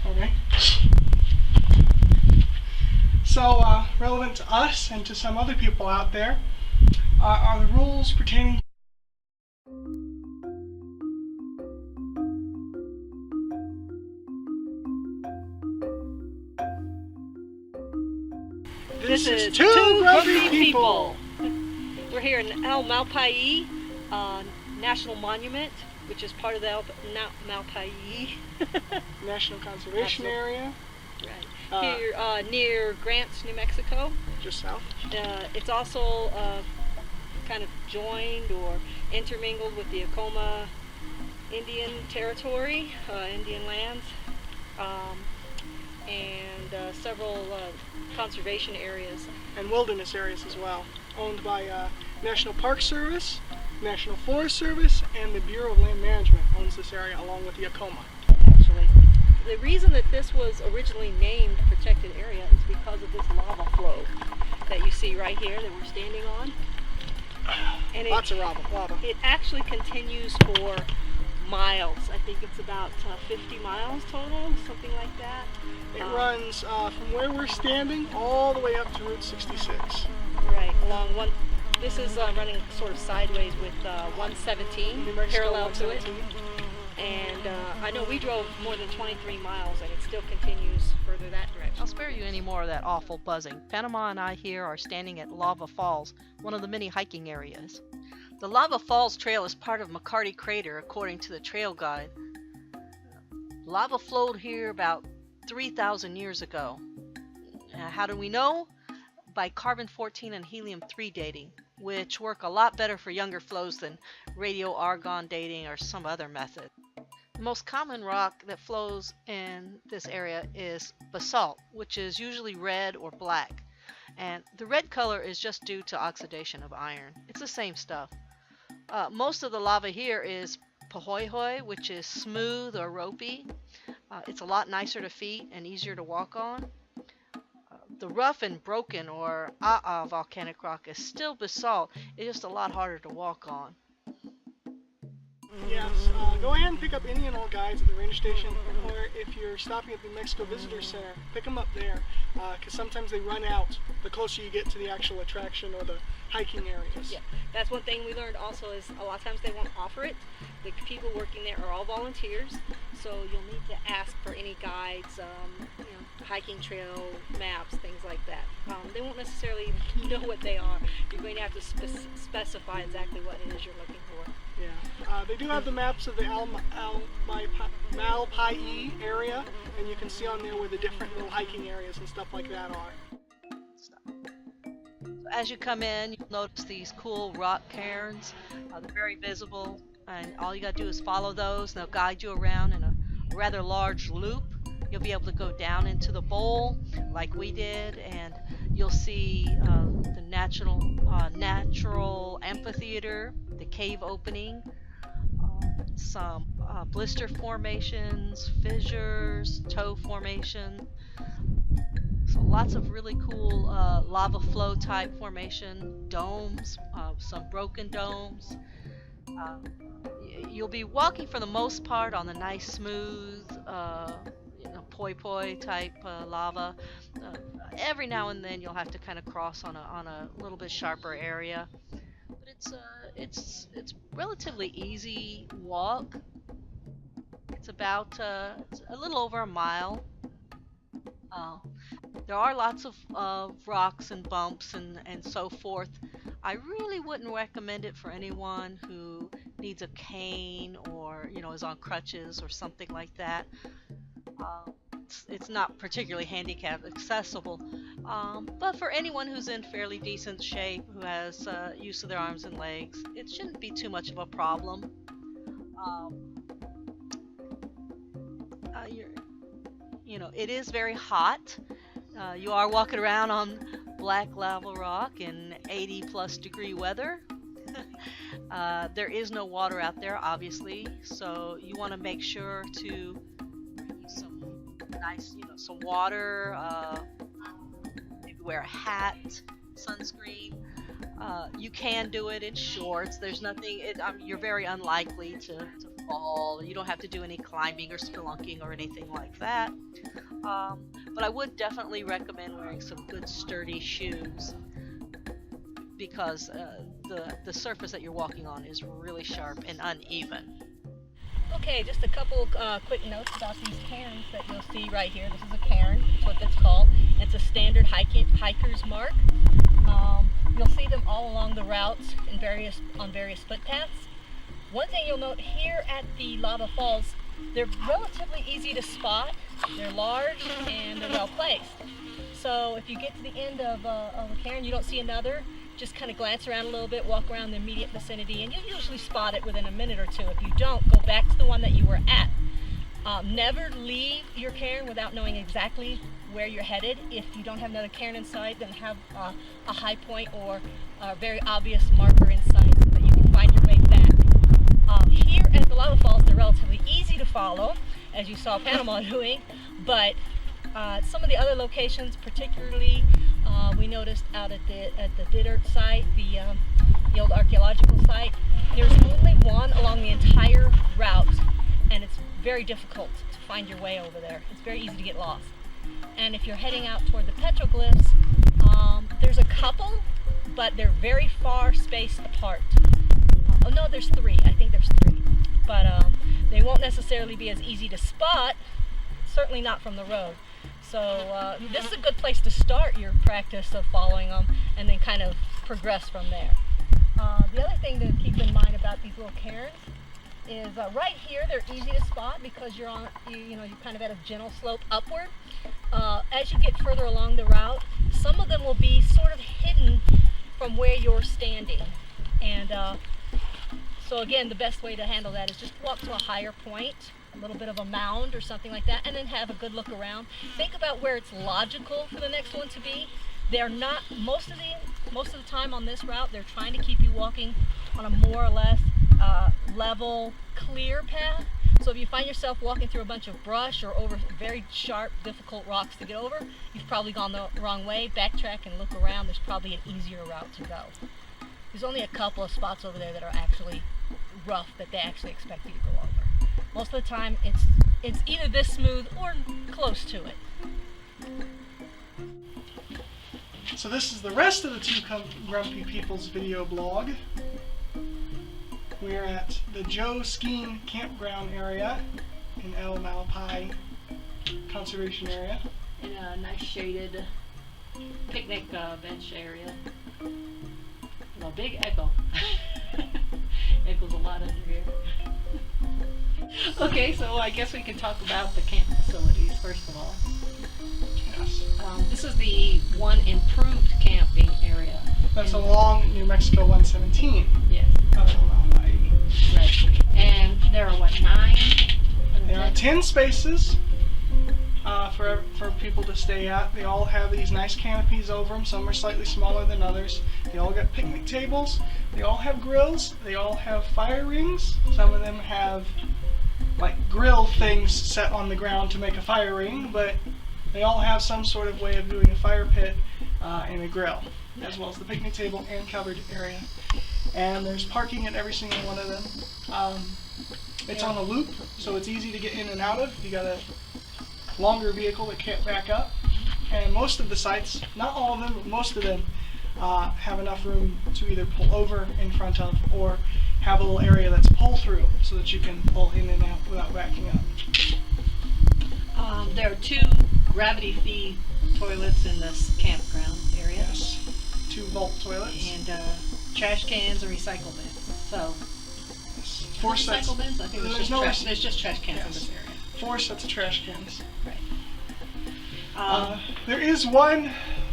Okay. So, relevant to us and to some other people out there are the rules pertaining. This is Two Grumpy People. We're here in Malpais National Monument, which is part of the Malpais National Conservation Area. Right. Here near Grants, New Mexico. Just south. It's also kind of joined or intermingled with the Acoma Indian territory, Indian lands, and several conservation areas. And wilderness areas as well, owned by National Park Service, National Forest Service, and the Bureau of Land Management owns this area along with the Acoma. Actually, the reason that this was originally named protected area is because of this lava flow that you see right here that we're standing on. And Lots of lava. It actually continues for miles. I think it's about 50 miles total, something like that. It runs from where we're standing all the way up to Route 66. Right, along one. This is running sort of sideways with 117, parallel to it. And I know we drove more than 23 miles, and it still continues further that direction. I'll spare you any more of that awful buzzing. Panama and I here are standing at Lava Falls, one of the many hiking areas. The Lava Falls Trail is part of McCarty Crater, according to the trail guide. Lava flowed here about 3,000 years ago. How do we know? By carbon-14 and helium-3 dating, which work a lot better for younger flows than radio-argon dating or some other method. The most common rock that flows in this area is basalt, which is usually red or black. And the red color is just due to oxidation of iron. It's the same stuff. Most of the lava here is pahoehoe, which is smooth or ropey. It's a lot nicer to feet and easier to walk on. The rough and broken or volcanic rock is still basalt. It's just a lot harder to walk on. Yes, go ahead and pick up any and all guides at the range station, or if you're stopping at the New Mexico Visitor Center, pick them up there, because sometimes they run out the closer you get to the actual attraction or the hiking areas. Yeah, that's one thing we learned also is a lot of times they won't offer it. The people working there are all volunteers, so you'll need to ask for any guides, hiking trail maps, things like that. They won't necessarily know what they are. You're going to have to specify exactly what it is you're looking for. Yeah, they do have the maps of the Malpais area, and you can see on there where the different little hiking areas and stuff like that are. As you come in, you'll notice these cool rock cairns. They're very visible, and all you got to do is follow those, and they'll guide you around in a rather large loop. You'll be able to go down into the bowl like we did, and you'll see the natural amphitheater, the cave opening, some blister formations, fissures, toe formation. So lots of really cool lava flow type formation, domes, some broken domes. You'll be walking for the most part on the nice smooth poi poi type lava. Every now and then you'll have to kind of cross on a little bit sharper area, but it's relatively easy walk. It's about it's a little over a mile. There are lots of rocks and bumps and so forth. I really wouldn't recommend it for anyone who needs a cane or is on crutches or something like that. It's not particularly handicap accessible, but for anyone who's in fairly decent shape, who has use of their arms and legs, it shouldn't be too much of a problem. It is very hot. You are walking around on black lava rock in 80+ degree weather. There is no water out there, obviously, so you want to make sure to bring some nice, some water, maybe wear a hat, sunscreen. You can do it in shorts. There's nothing. You're very unlikely to fall. You don't have to do any climbing or spelunking or anything like that. But I would definitely recommend wearing some good sturdy shoes because the surface that you're walking on is really sharp and uneven. Okay, just a couple quick notes about these cairns that you'll see right here. This is a cairn, that's what that's called. It's a standard hiker's mark. You'll see them all along the routes on various footpaths. One thing you'll note here at the lava falls, they're relatively easy to spot. They're large and they're well placed. So if you get to the end of a cairn, you don't see another, just kind of glance around a little bit, walk around the immediate vicinity, and you'll usually spot it within a minute or two. If you don't, go back to the one that you were at. Never leave your cairn without knowing exactly where you're headed. If you don't have another cairn in sight, then have a high point or a very obvious marker in sight so that you can find your way back. Here at the lava falls, they're relatively easy to follow, as you saw Panama doing, but some of the other locations, particularly we noticed out at the Dirt site, the old archaeological site, there's only one along the entire route, and it's very difficult to find your way over there. It's very easy to get lost. And if you're heading out toward the petroglyphs, there's a couple, but they're very far spaced apart. Oh no, there's three. I think there's three. But they won't necessarily be as easy to spot, certainly not from the road. So this is a good place to start your practice of following them and then kind of progress from there. The other thing to keep in mind about these little cairns is right here they're easy to spot because you're kind of at a gentle slope upward. As you get further along the route, some of them will be sort of hidden from where you're standing. And so again, the best way to handle that is just walk to a higher point, a little bit of a mound or something like that, and then have a good look around. Think about where it's logical for the next one to be. They're not, most of the time on this route, they're trying to keep you walking on a more or less level, clear path. So if you find yourself walking through a bunch of brush or over very sharp, difficult rocks to get over, you've probably gone the wrong way. Backtrack and look around. There's probably an easier route to go. There's only a couple of spots over there that are actually rough that they actually expect you to go over. Most of the time, it's either this smooth or close to it. So this is the rest of the Two Grumpy People's video blog. We're at the Joe Skiing Campground area in El Malpais Conservation Area. In a nice shaded picnic bench area. A big echo. Echoes a lot in here. Okay, so I guess we can talk about the camp facilities first of all. Yes. This is the one improved camping area. That's along New Mexico 117. Yes. Of El Malpais. Right. And there are what, 9? There are 10 spaces for people to stay at. They all have these nice canopies over them. Some are slightly smaller than others. They all got picnic tables. They all have grills. They all have fire rings. Some of them have like grill things set on the ground to make a fire ring, but they all have some sort of way of doing a fire pit and a grill, as well as the picnic table and covered area. And there's parking at every single one of them. It's on a loop, so it's easy to get in and out of. You got a longer vehicle that can't back up. And most of the sites, not all of them, but most of them have enough room to either pull over in front of or have a little area that's pull through so that you can pull in and out without backing up. There are 2 gravity feed toilets in this campground area. Yes, 2 vault toilets. And trash cans and recycle bins. So, 4 sets. Recycle bins? I think there's just trash cans in this area. 4 sets of trash cans. Right. There is one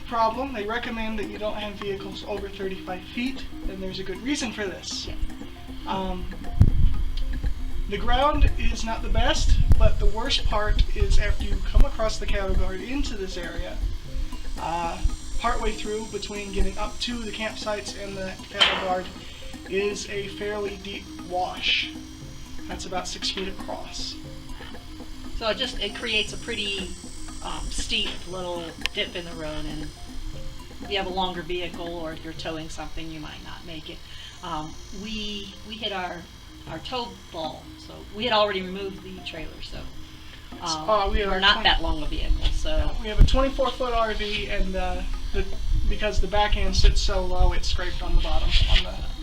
problem. They recommend that you don't have vehicles over 35 feet, and there's a good reason for this. Yeah. The ground is not the best, but the worst part is after you come across the cattle guard into this area, partway through between getting up to the campsites and the cattle guard is a fairly deep wash. That's about 6 feet across. So it creates a pretty steep little dip in the road, and if you have a longer vehicle or if you're towing something, you might not make it. We hit our tow ball, so we had already removed the trailer, so we're not that long a vehicle. So we have a 24-foot RV, and because the back end sits so low, it's scraped on the bottom on the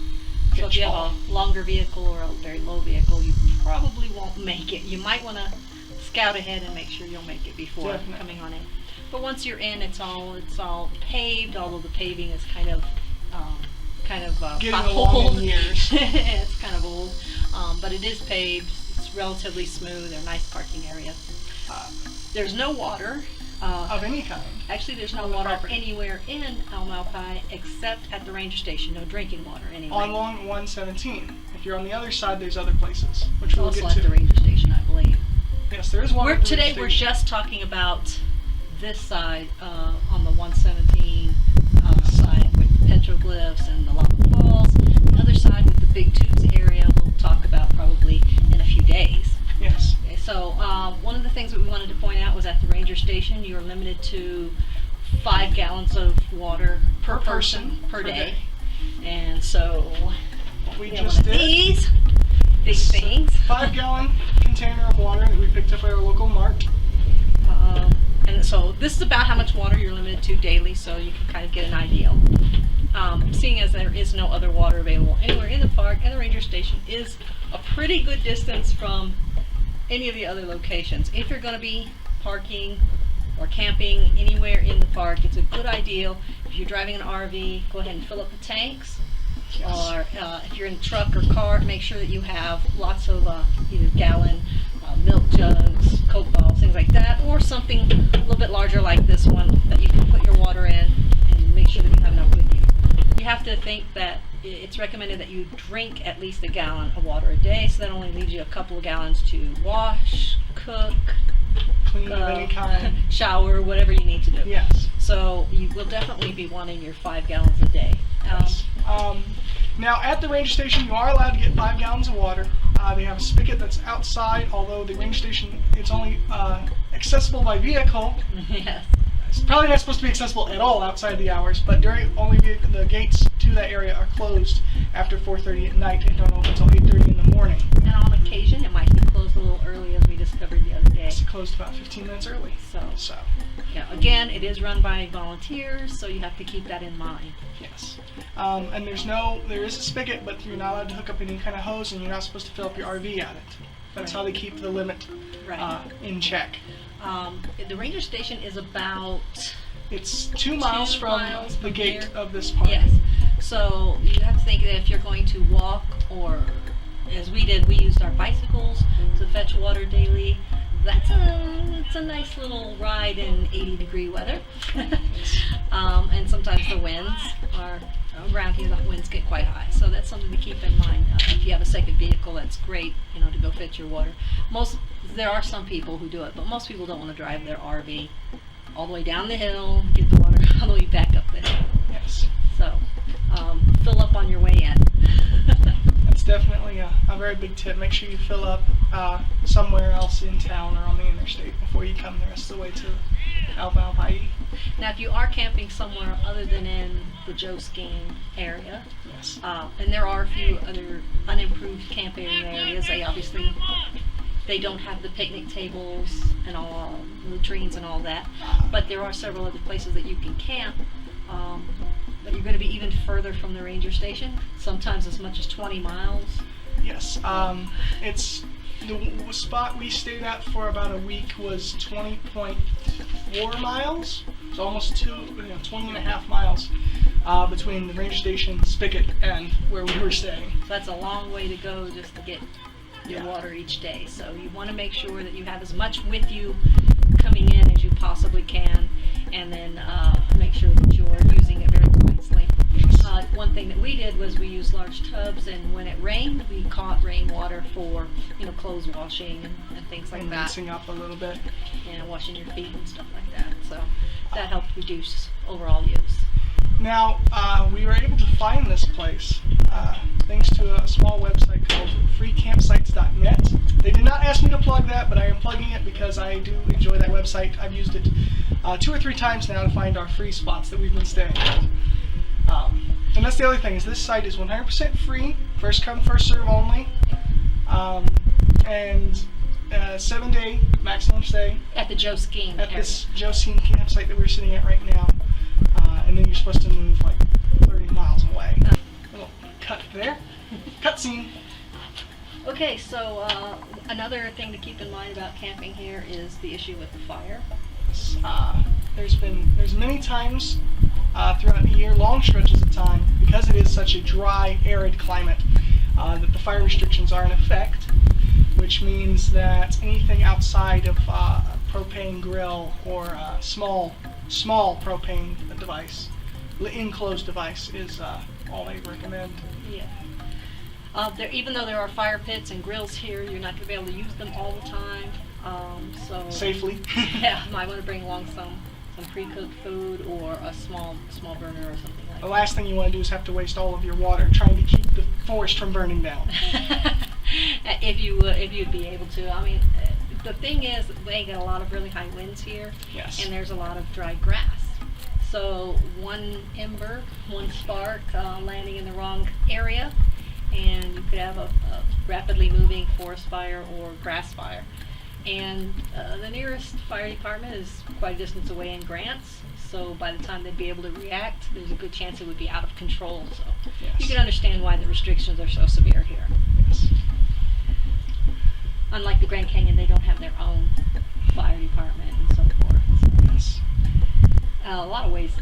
so if you have a longer vehicle or a very low vehicle, you probably won't make it. You might want to scout ahead and make sure you'll make it before coming on in. But once you're in, it's all paved, although the paving is kind of getting along in years. It's kind of old, but it is paved. It's relatively smooth. They're nice parking areas. There's no water. Of any kind. Actually, there's no water anywhere in Malpais except at the ranger station. No drinking water anyway. Along 117. If you're on the other side, there's other places, which we'll also get to. At the ranger station, I believe. Yes, there is water. Today we're just talking about this side on the 117 side with petroglyphs and the lava falls. The other side with the big tubes area we'll talk about probably in a few days. Yes. Okay, so one of the things that we wanted to point out was at the ranger station you're limited to 5 gallons of water per person per day. And so we just did these big things. 5-gallon container of water that we picked up at our local mart. And so this is about how much water you're limited to daily, so you can kind of get an idea. Seeing as there is no other water available anywhere in the park, and the ranger station is a pretty good distance from any of the other locations. If you're going to be parking or camping anywhere in the park, it's a good idea. If you're driving an RV, go ahead and fill up the tanks. Yes. Or if you're in a truck or car, make sure that you have lots of either gallon milk jugs, Coke bottles, things like that, or something a little bit larger like this one that you can put your water in and make sure that you have enough with you. You have to think that it's recommended that you drink at least 1 gallon of water a day, so that only leaves you a couple of gallons to wash, cook, Clean of any kind. shower, whatever you need to do. Yes. So you will definitely be wanting your 5 gallons a day. Yes. Now at the ranger station you are allowed to get 5 gallons of water. They have a spigot that's outside, although the ranger station, it's only accessible by vehicle. Yes. It's probably not supposed to be accessible at all outside the hours, but the gates to that area are closed after 4:30 at night and don't open until 8:30 in the morning. And on occasion it might be closed a little early, as we discovered the other day. It's closed about 15 minutes early. So yeah, again, it is run by volunteers, so you have to keep that in mind. Yes. And there is a spigot, but you're not allowed to hook up any kind of hose, and you're not supposed to fill up your RV at it. That's how they keep the limit in check. The ranger station is about It's 2 miles from the from gate here. of this park. Yes. So you have to think that if you're going to walk, or as we did, we used our bicycles to fetch water daily. It's a nice little ride in 80-degree weather. And sometimes the winds are around here. The winds get quite high, so that's something to keep in mind. If you have a second vehicle, that's great, to go fetch your water. There are some people who do it, but most people don't want to drive their RV all the way down the hill, get the water all the way back up the hill. Yes. So fill up on your way in. That's definitely a very big tip. Make sure you fill up somewhere else in town or on the interstate before you come the rest of the way to Malpais. Now, if you are camping somewhere other than in the Joe Skiing area, Yes. and there are a few other unimproved camping areas, they don't have the picnic tables and all, latrines and all that, but there are several other places that you can camp. But you're going to be even further from the ranger station, sometimes as much as 20 miles. Yes. It's the spot we stayed at for about a week was 20.4 miles. It's almost 20 and a half miles between the ranger station, spigot, and where we were staying. So that's a long way to go just to get your water each day. So you want to make sure that you have as much with you coming in as you possibly can, and then make sure that you're using it very wisely. One thing that we did was we used large tubs, and when it rained, we caught rainwater for clothes washing and things like And that. rinsing up a little bit. And washing your feet and stuff like that. So that helped reduce overall use. Now, we were able to find this place thanks to a small website called freecampsites.net. They did not ask me to plug that, but I am plugging it because I do enjoy that website. I've used it 2 or 3 times now to find our free spots that we've been staying at. And that's the other thing, is this site is 100% free, first come, first serve only, and 7-day maximum stay At the Joe Skiing at area. this Joe Skiing campsite that we're sitting at right now, and then you're supposed to move like 30 miles away. Little cut there, cutscene. Okay, so another thing to keep in mind about camping here is the issue with the fire. There's many times throughout the year, long stretches of time, because it is such a dry, arid climate, that the fire restrictions are in effect, which means that anything outside of propane grill or small propane device, enclosed device, is all they recommend. Yeah. Even though there are fire pits and grills here, you're not going to be able to use them all the time. So Safely. yeah, might want to bring along some pre-cooked food or a small burner or something like The that. last thing you want to do is have to waste all of your water trying to keep the forest from burning down. if you'd be able to. I mean, the thing is, they get a lot of really high winds here, Yes. and there's a lot of dry grass. So one ember, one spark landing in the wrong area, and you could have a rapidly moving forest fire or grass fire. And the nearest fire department is quite a distance away in Grants, so by the time they'd be able to react, there's a good chance it would be out of control. So Yes. you can understand why the restrictions are so severe here. Yes. Unlike the Grand Canyon, they don't have their own fire department and so forth. So, Yes. a lot of ways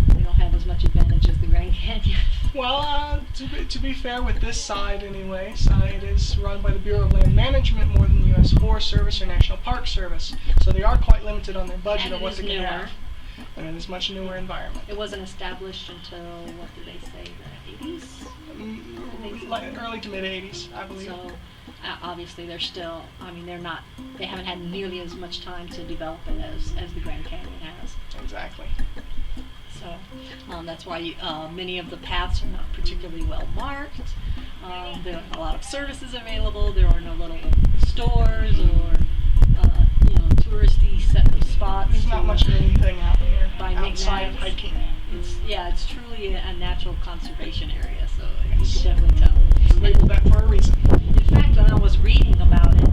they don't have as much advantage as the Grand Canyon. Well, to be fair with this side anyways, it is run by the Bureau of Land Management more than the U.S. Forest Service or National Park Service, so they are quite limited on their budget And of it what is they can newer. have. And it is a much newer environment. It wasn't established until, what did they say, the 80s? Like early to mid 80s, I believe. So obviously they're still, they haven't had nearly as much time to develop it as the Grand Canyon has. Exactly. So that's why many of the paths are not particularly well marked. There are a lot of services available. There are no little stores or touristy spots. There's not much of anything out here Buy outside of knickknacks. hiking. It's truly a natural conservation area. So Yes. you can definitely tell. It's labeled that for a reason. In fact, when I was reading about it,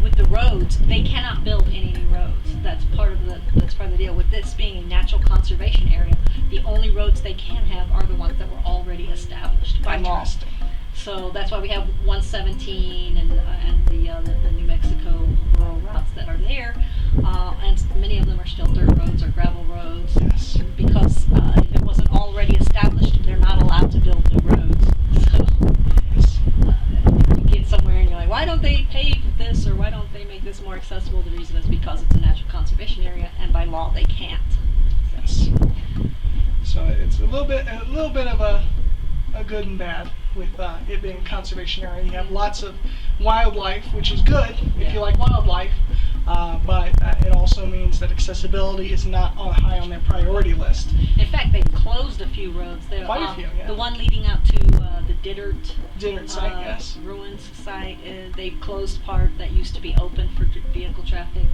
with the roads, they cannot build any new roads. That's part of the deal. With this being a natural conservation area, the only roads they can have are the ones that were already established by law. Interesting. So that's why we have 117 and the New Mexico rural routes that are there, and many of them are still dirt roads or gravel roads. Yes. Because if it wasn't already established, they're not allowed to build new roads. So Yes. you get somewhere and you're like, why don't they pave this or why don't they make this more accessible? The reason is because it's a natural conservation area, and by law they can't. Yes. So it's a little bit of a good and bad with it being a conservation area. You have lots of wildlife, which is good if you like wildlife, but it also means that accessibility is not high on their priority list. In fact, they've closed a few roads. Quite a few, yeah. The one leading out to the Diddert Dinner site, yes. ruins site, they've closed part that used to be open for vehicle traffic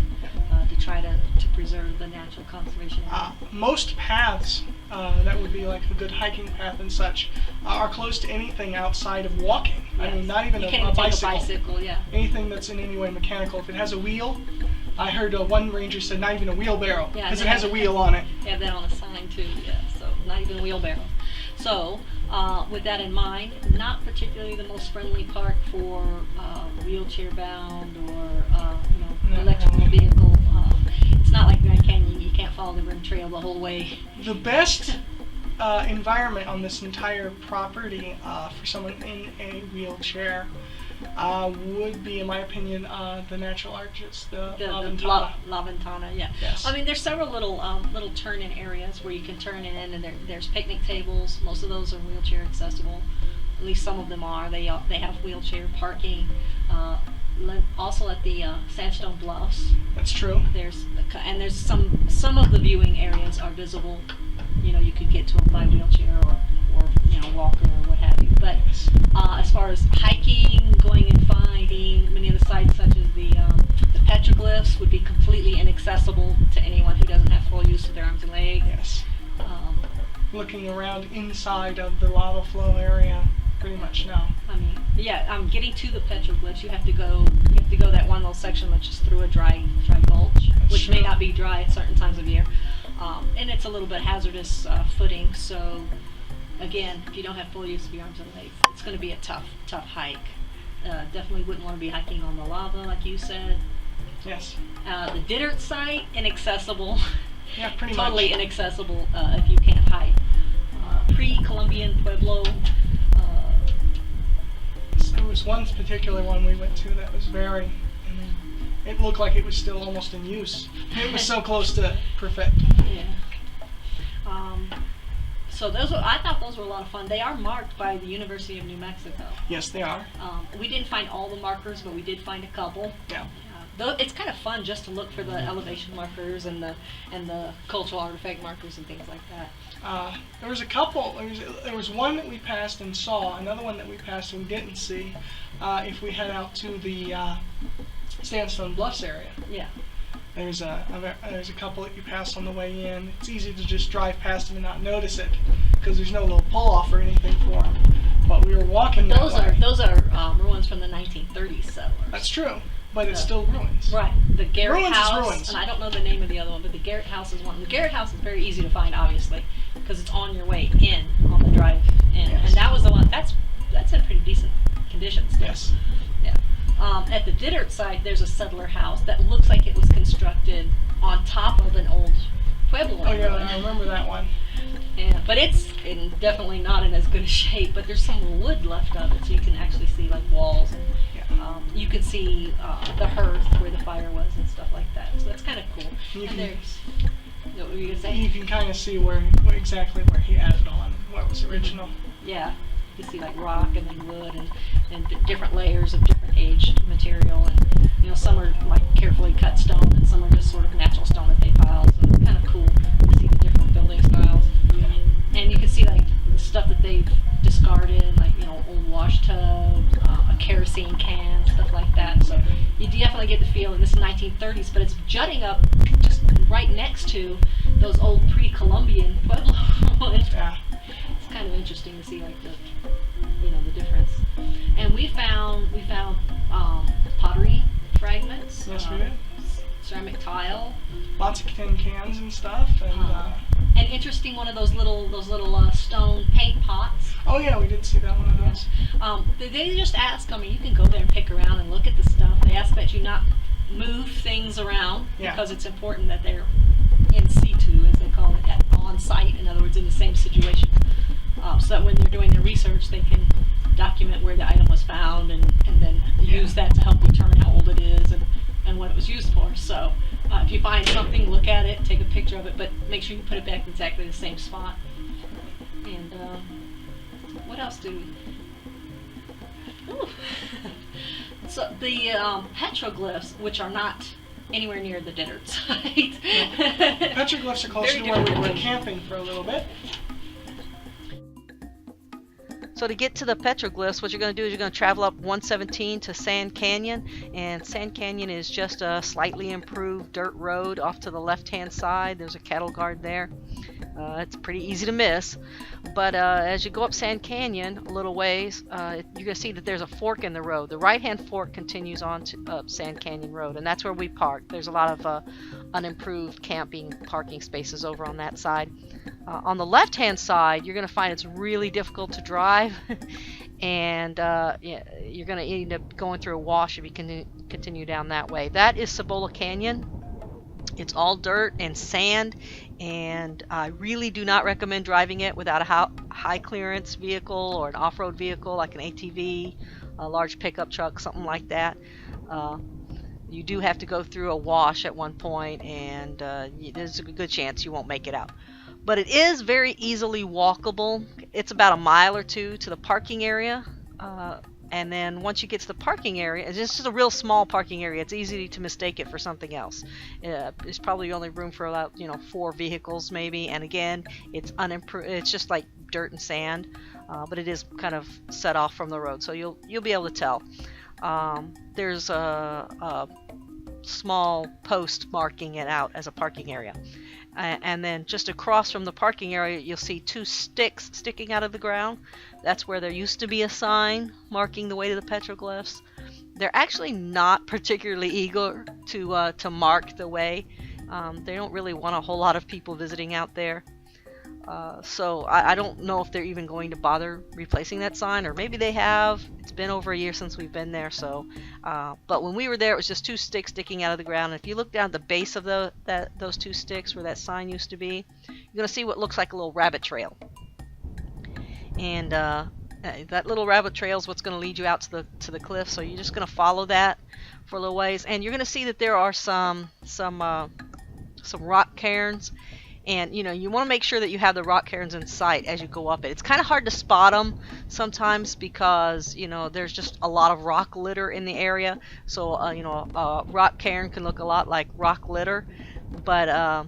to try to preserve the natural conservation area. Most paths that would be like a good hiking path and such are closed to anything outside of walking. I mean, not even you a can't even bicycle. take a bicycle, yeah. Anything that's in any way mechanical. If it has a wheel, I heard one ranger said not even a wheelbarrow Yeah, because they it has a have- wheel on it. They have that on a sign too, yeah. So not even a wheelbarrow. So with that in mind, not particularly the most friendly park for wheelchair bound or No. electrical vehicle. It's not like Grand Canyon. You can't follow the rim trail the whole way. The best environment on this entire property for someone in a wheelchair would be, in my opinion, the natural arches, the La Ventana. La Ventana, yeah. Yes. I mean, there's several little turn-in areas where you can turn in, and there's picnic tables. Most of those are wheelchair accessible. At least some of them are. They have wheelchair parking. Also at the Sandstone Bluffs, That's true. there's some of the viewing areas are visible. You could get to them by wheelchair or walker or what have you. But as far as hiking, going and finding many of the sites such as the petroglyphs would be completely inaccessible to anyone who doesn't have full use of their arms and legs. Yes. Um, Looking around inside of the lava flow area, pretty much no. I mean, yeah, getting to the petroglyphs, you have to go that one little section which is through a dry gulch, That's which may true. not be dry at certain times of year, and it's a little bit hazardous footing. So, again, if you don't have full use of your arms and legs, it's going to be a tough hike. Definitely wouldn't want to be hiking on the lava, like you said. Yes. The Dittert site, inaccessible. Yeah, pretty Totally much. inaccessible if you can't hike. Pre-Columbian Pueblo. There was one particular one we went to that was very, I mean, it looked like it was still almost in use. It was so close to perfect. Yeah. So I thought those were a lot of fun. They are marked by the University of New Mexico. Yes, they are. We didn't find all the markers, but we did find a couple. Yeah. Though it's kind of fun just to look for the elevation markers and the cultural artifact markers and things like that. There was a couple. There was one that we passed and saw. Another one that we passed and didn't see. If we head out to the Sandstone Bluffs area, Yeah. there's a couple that you pass on the way in. It's easy to just drive past them and not notice it because there's no little pull off or anything for them. But we were walking that way. Those are ruins from the 1930s settlers. That's true, but it's still ruins. Right. The Garrett Ruins is House, ruins. and I don't know the name of the other one, but the Garrett House is one. The Garrett House is very easy to find, obviously, because it's on your way in on the drive in, Yes. and that was the one. That's in pretty decent condition still. Yes. Yeah. At the Dittert site, there's a settler house that looks like it was constructed on top of an old Pueblo. Oh yeah, ruin. I remember that one. But it's definitely not in as good a shape. But there's some wood left of it, so you can actually see like walls. And, Yeah. you can see the hearth where the fire was and stuff like that. So that's kind of cool. You And can- there's, what were you gonna say? You can kind of see exactly where he added on what was original. Yeah, you can see like rock and then wood and different layers of different aged material, and some are like carefully cut stone and some are just sort of natural stone that they piled. So it's kind of cool to see the different building styles. Yeah. And you can see like the stuff that they've discarded, like old wash tub, a kerosene can, stuff like that. So you definitely get the feel. And this is 1930s, but it's jutting up just right next to those old pre-Columbian Pueblo ruins. Yeah. It's kind of interesting to see like the difference. And we found pottery fragments. Yes, we did. Ceramic tile. Lots of tin cans and stuff, and An interesting one of those little stone paint pots. oh yeah, we did see that one of those. They just ask. I mean, you can go there and pick around and look at the stuff. They ask that you not move things around Yeah. because it's important that they're in situ, as they call it, on site. In other words, in the same situation, so that when they're doing their research, they can document where the item was found and then use that to help determine how old it is and what it was used for. So if you find something, look at it, take a picture of it, but make sure you put it back in exactly the same spot. And what else do we... Ooh. So the petroglyphs, which are not anywhere near the Dittert site. Petroglyphs are closer Very to where we different were thing. camping for a little bit. So to get to the petroglyphs, what you're going to do is you're going to travel up 117 to Sand Canyon, and Sand Canyon is just a slightly improved dirt road off to the left-hand side. There's a cattle guard there. It's pretty easy to miss, but as you go up Sand Canyon a little ways, you're going to see that there's a fork in the road. The right-hand fork continues on to up Sand Canyon Road, and that's where we parked. There's a lot of unimproved parking spaces over on that side. On the left-hand side, you're going to find it's really difficult to drive, and you're going to end up going through a wash if you continue down that way. That is Cibola Canyon. It's all dirt and sand, and I really do not recommend driving it without a high clearance vehicle or an off-road vehicle like an ATV, a large pickup truck, something like that. You do have to go through a wash at one point, and there's a good chance you won't make it out. But it is very easily walkable. It's about a mile or two to the parking area. And then once you get to the parking area, it's just a real small parking area. It's easy to mistake it for something else. There's probably only room for about 4 vehicles maybe. And again, it's unimproved. It's just like dirt and sand, but it is kind of set off from the road, so you'll be able to tell. There's a small post marking it out as a parking area. And then just across from the parking area, you'll see 2 sticks sticking out of the ground. That's where there used to be a sign marking the way to the petroglyphs. They're actually not particularly eager to mark the way. They don't really want a whole lot of people visiting out there. So I don't know if they're even going to bother replacing that sign, or maybe they have. It's been over a year since we've been there, so but when we were there, it was just 2 sticks sticking out of the ground. And if you look down at the base of those 2 sticks where that sign used to be, you're going to see what looks like a little rabbit trail. And that little rabbit trail is what's going to lead you out to the cliff. So you're just going to follow that for a little ways, and you're going to see that there are some rock cairns. And you want to make sure that you have the rock cairns in sight as you go up it. It's kind of hard to spot them sometimes because there's just a lot of rock litter in the area. So a rock cairn can look a lot like rock litter, but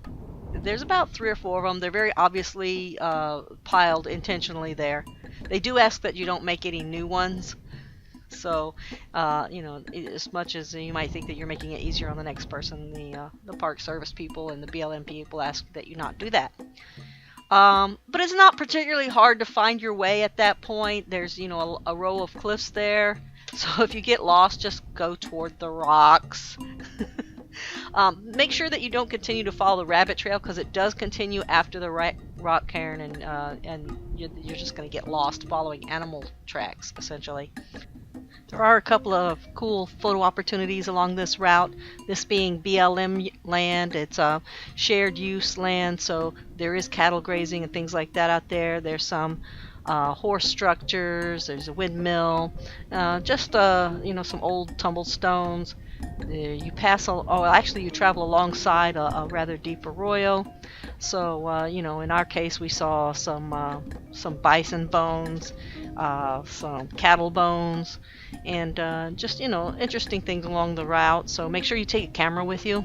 there's about 3 or 4 of them. They're very obviously piled intentionally there. They do ask that you don't make any new ones. So, as much as you might think that you're making it easier on the next person, the Park Service people and the BLM people ask that you not do that. But it's not particularly hard to find your way at that point. There's, a row of cliffs there. So if you get lost, just go toward the rocks. Make sure that you don't continue to follow the rabbit trail, because it does continue after the rock cairn, and you're just going to get lost following animal tracks, essentially. There are a couple of cool photo opportunities along this route, this being BLM land. It's shared use land, so there is cattle grazing and things like that out there. There's some horse structures, there's a windmill, some old tumbled stones. You travel alongside a rather deep arroyo. So, in our case, we saw some bison bones, some cattle bones, and interesting things along the route. So make sure you take a camera with you.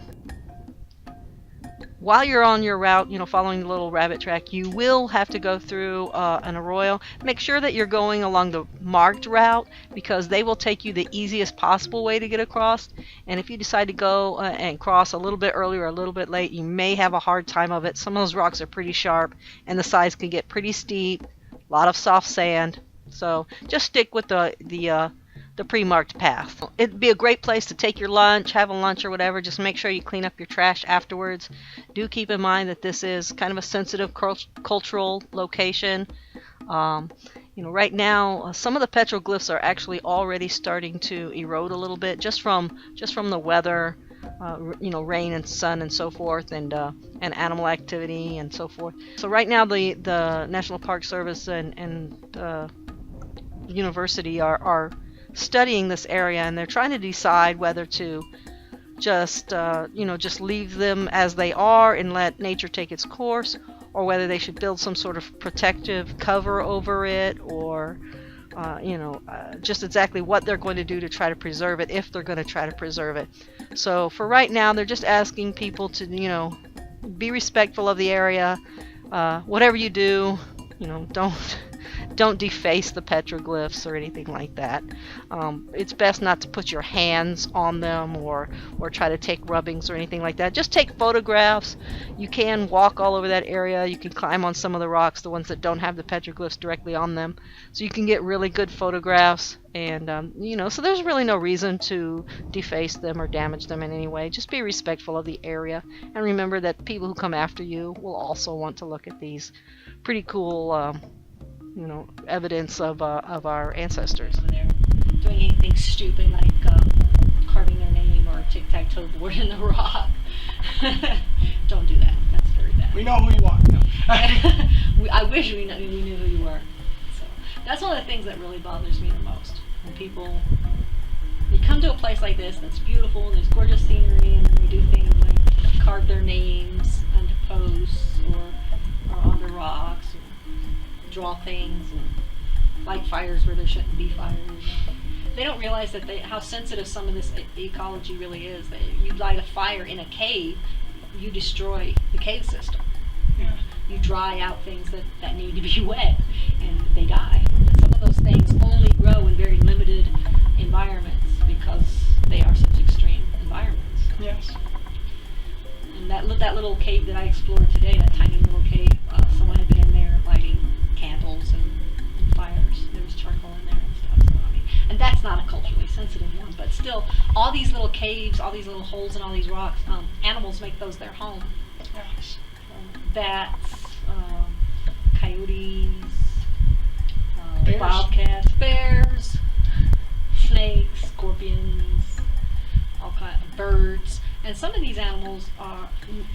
While you're on your route, following the little rabbit track, you will have to go through an arroyo. Make sure that you're going along the marked route, because they will take you the easiest possible way to get across. And if you decide to go and cross a little bit early or a little bit late, you may have a hard time of it. Some of those rocks are pretty sharp, and the sides can get pretty steep. A lot of soft sand. So just stick with the pre-marked path. It'd be a great place to take your lunch, have a lunch or whatever. Just make sure you clean up your trash afterwards. Do keep in mind that this is kind of a sensitive cultural location. Right now, some of the petroglyphs are actually already starting to erode a little bit, just from the weather, rain and sun and so forth, and animal activity and so forth. So right now, the National Park Service and the university are studying this area, and they're trying to decide whether to just leave them as they are and let nature take its course, or whether they should build some sort of protective cover over it, or just exactly what they're going to do to try to preserve it, if they're going to try to preserve it. So for right now, they're just asking people to be respectful of the area. Whatever you do, don't deface the petroglyphs or anything like that. It's best not to put your hands on them or try to take rubbings or anything like that. Just take photographs. You can walk all over that area. You can climb on some of the rocks, the ones that don't have the petroglyphs directly on them, so you can get really good photographs. And so there's really no reason to deface them or damage them in any way. Just be respectful of the area, and remember that people who come after you will also want to look at these pretty cool evidence of our ancestors. They're doing anything stupid like carving their name or a tic-tac-toe board in the rock. Don't do that. That's very bad. We know who you are. No. I wish we knew who you were. So that's one of the things that really bothers me the most. When you come to a place like this that's beautiful, and there's gorgeous scenery, and they do things like carve their names onto posts or on the rocks, draw things and light fires where there shouldn't be fires. They don't realize that how sensitive some of this ecology really is. That you light a fire in a cave, you destroy the cave system. Yeah. You dry out things that need to be wet, and they die. And some of those things only grow in very limited environments because they are such extreme environments. Yeah. that little cave that I explored today, that tiny little cave, someone had been in there lighting candles and fires. There was charcoal in there and stuff. So, I mean, and that's not a culturally sensitive one, but still, all these little caves, all these little holes in all these rocks, animals make those their home. Yes. Bats, coyotes, Bears. bobcats, bears, snakes, scorpions, all kind of birds. And some of these animals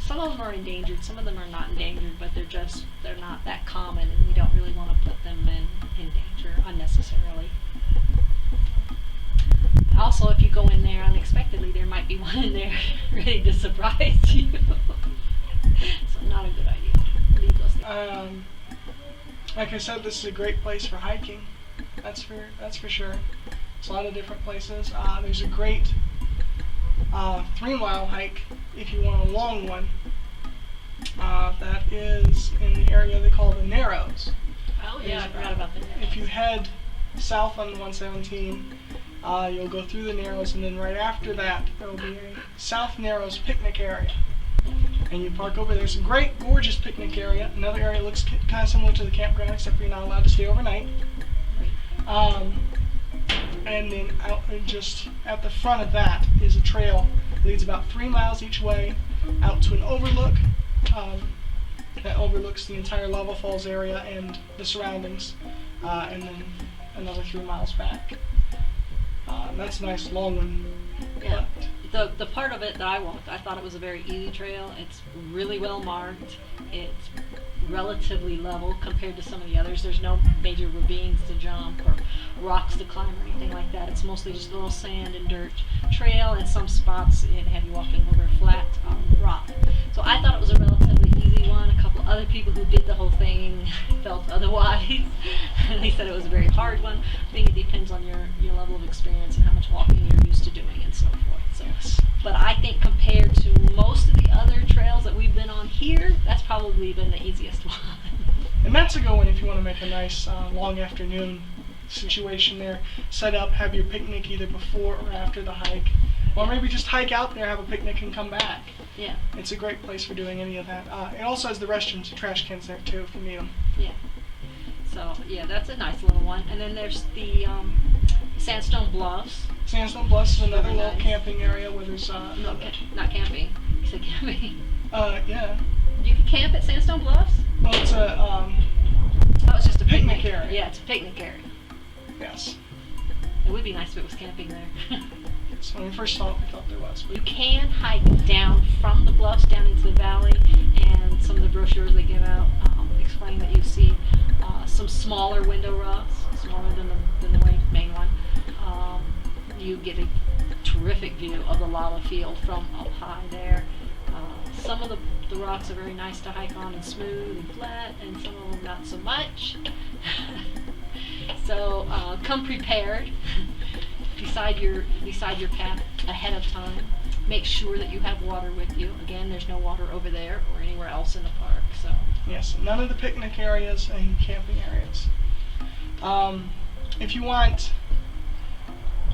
some of them are endangered, some of them are not endangered, but they're not that common, and we don't really want to put them in danger unnecessarily. Also, if you go in there unexpectedly, there might be one in there ready to surprise you. So not a good idea. Leave those things. Like I said, this is a great place for hiking. That's for sure. There's a lot of different places. There's a great 3-mile hike if you want a long one. That is in the area they call the Narrows. Oh yeah, I forgot about that. If you head south on 117, you'll go through the Narrows, and then right after that there will be a South Narrows picnic area. And you park over there. It's a great, gorgeous picnic area. Another area that looks kind of similar to the campground, except for you're not allowed to stay overnight. And then out just at the front of that is a trail that leads about 3 miles each way out to an overlook that overlooks the entire Lava Falls area and the surroundings, and then another 3 miles back. That's a nice long one. Yeah. The part of it that I walked, I thought it was a very easy trail. It's really well marked. It's relatively level compared to some of the others. There's no major ravines to jump or rocks to climb or anything like that. It's mostly just a little sand and dirt trail, and some spots it had you walking over flat rock. So I thought it was a relatively easy one. A couple other people who did the whole thing felt otherwise. They said it was a very hard one. I think it depends on your level of experience and how much walking you're used to doing and so forth. So, but I think compared to most of the other trails that we've been on here, that's probably been the easiest one. And that's a good one if you want to make a nice long afternoon situation there. Set up, have your picnic either before or after the hike. Or maybe just hike out there, have a picnic, and come back. Yeah. It's a great place for doing any of that. It also has the restrooms and trash cans there too if you need them. Yeah. So, yeah, that's a nice little one. And then there's the Sandstone Bluffs. Sandstone Bluffs is another Very little nice. camping area where there's No, not camping. You said camping. yeah. You can camp at Sandstone Bluffs? Well, it's a Oh, it's just a Picnic picnic area. Yeah, it's a picnic area. yes. It would be nice if it was camping there. So when we first saw it, we thought there was. You can hike down from the bluffs down into the valley, and some of the brochures they give out explain that you see some smaller window rocks, smaller than the main one. You get a terrific view of the lava field from up high there. Some of the rocks are very nice to hike on and smooth and flat, and some of them not so much. So come prepared. Decide your path ahead of time. Make sure that you have water with you. Again, there's no water over there or anywhere else in the park. So Yes, none of the picnic areas and camping areas. If you want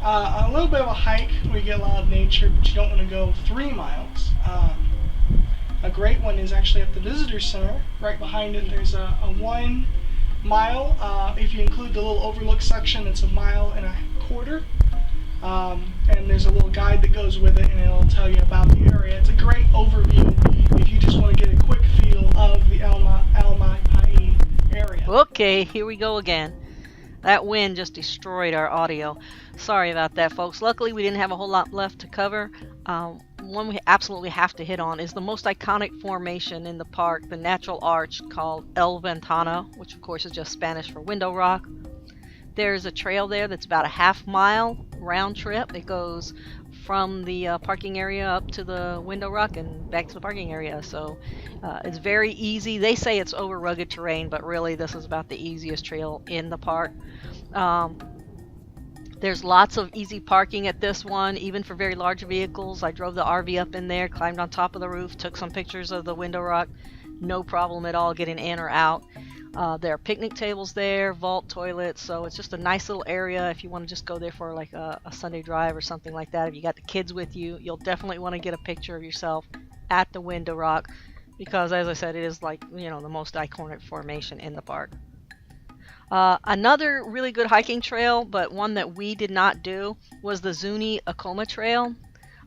a little bit of a hike where you get a lot of nature, but you don't want to go 3 miles, a great one is actually at the visitor center. Right behind it, there's a 1 mile. If you include the little overlook section, it's 1.25 miles. And there's a little guide that goes with it, and it'll tell you about the area. It's a great overview if you just want to get a quick feel of the Malpais area. Okay, here we go again. That wind just destroyed our audio. Sorry about that, folks. Luckily, we didn't have a whole lot left to cover. One we absolutely have to hit on is the most iconic formation in the park, the natural arch called El Ventano, which of course is just Spanish for window rock. There's a trail there that's about a half-mile round trip. It goes from the parking area up to the window rock and back to the parking area. So it's very easy. They say it's over rugged terrain, but really this is about the easiest trail in the park. There's lots of easy parking at this one, even for very large vehicles. I drove the RV up in there, climbed on top of the roof, took some pictures of the window rock. No problem at all getting in or out. There are picnic tables there, vault toilets, so it's just a nice little area if you want to just go there for like a Sunday drive or something like that. If you got the kids with you, you'll definitely want to get a picture of yourself at the Window Rock because, as I said, it is like, you know, the most iconic formation in the park. Another really good hiking trail, but one that we did not do, was the Zuni-Acoma trail.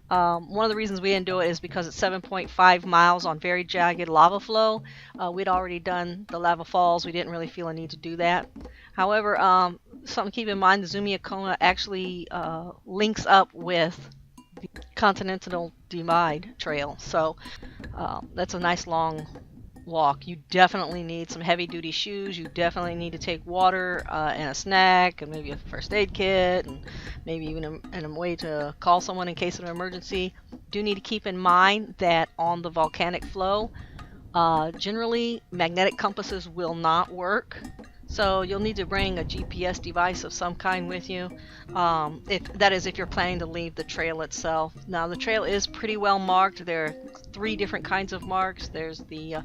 One of the reasons we didn't do it is because it's 7.5 miles on very jagged lava flow. We'd already done the lava falls. We didn't really feel a need to do that. However, something to keep in mind, the Zuni-Acoma actually links up with the Continental Divide Trail. So that's a nice long walk. You definitely need some heavy duty shoes. You definitely need to take water and a snack and maybe a first aid kit and maybe even a way to call someone in case of an emergency. Do need to keep in mind that on the volcanic flow, generally magnetic compasses will not work. So you'll need to bring a GPS device of some kind with you, if you're planning to leave the trail itself. Now the trail is pretty well marked. There are 3 different kinds of marks. There's the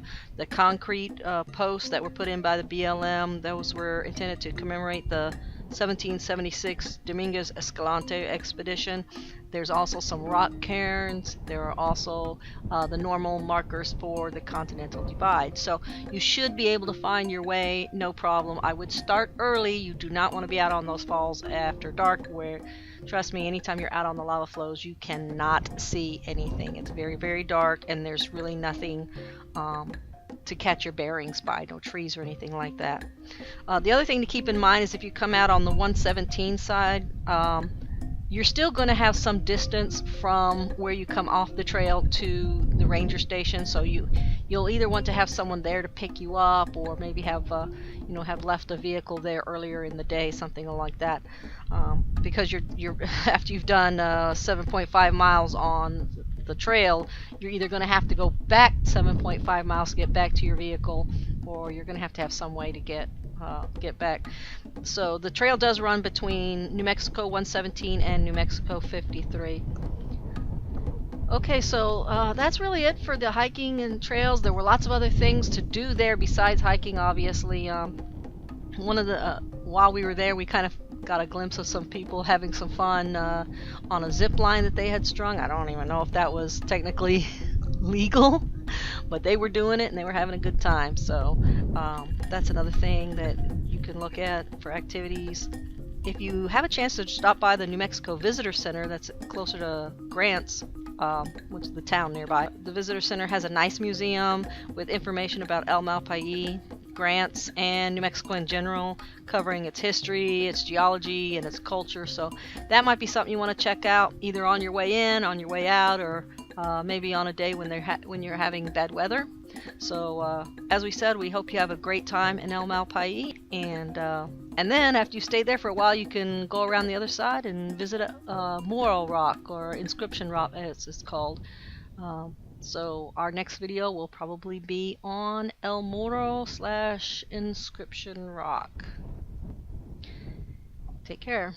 concrete posts that were put in by the BLM. Those were intended to commemorate the 1776 Dominguez Escalante expedition. There's also some rock cairns. There are also the normal markers for the Continental Divide. So you should be able to find your way, no problem. I would start early. You do not want to be out on those falls after dark, where, trust me, anytime you're out on the lava flows, you cannot see anything. It's very, very dark, and there's really nothing to catch your bearings by, no trees or anything like that. The other thing to keep in mind is if you come out on the 117 side, you're still going to have some distance from where you come off the trail to the ranger station, so you'll either want to have someone there to pick you up, or maybe have left a vehicle there earlier in the day, something like that, because you're after you've done 7.5 miles on the trail, you're either going to have to go back 7.5 miles to get back to your vehicle, or you're going to have some way to get back. So the trail does run between New Mexico 117 and New Mexico 53. Okay, so that's really it for the hiking and trails. There were lots of other things to do there besides hiking, obviously. While we were there, we kind of got a glimpse of some people having some fun on a zip line that they had strung. I don't even know if that was technically legal, but they were doing it and they were having a good time. So that's another thing that you can look at for activities. If you have a chance to stop by the New Mexico Visitor Center, that's closer to Grants, which is the town nearby. The Visitor Center has a nice museum with information about El Malpais, Grants, and New Mexico in general, covering its history, its geology, and its culture. So that might be something you want to check out, either on your way in, on your way out, or maybe on a day when you're having bad weather. So as we said, we hope you have a great time in El Malpais, and then after you stay there for a while, you can go around the other side and visit a Mural Rock, or Inscription Rock as it's called. So our next video will probably be on El Morro / Inscription Rock. Take care.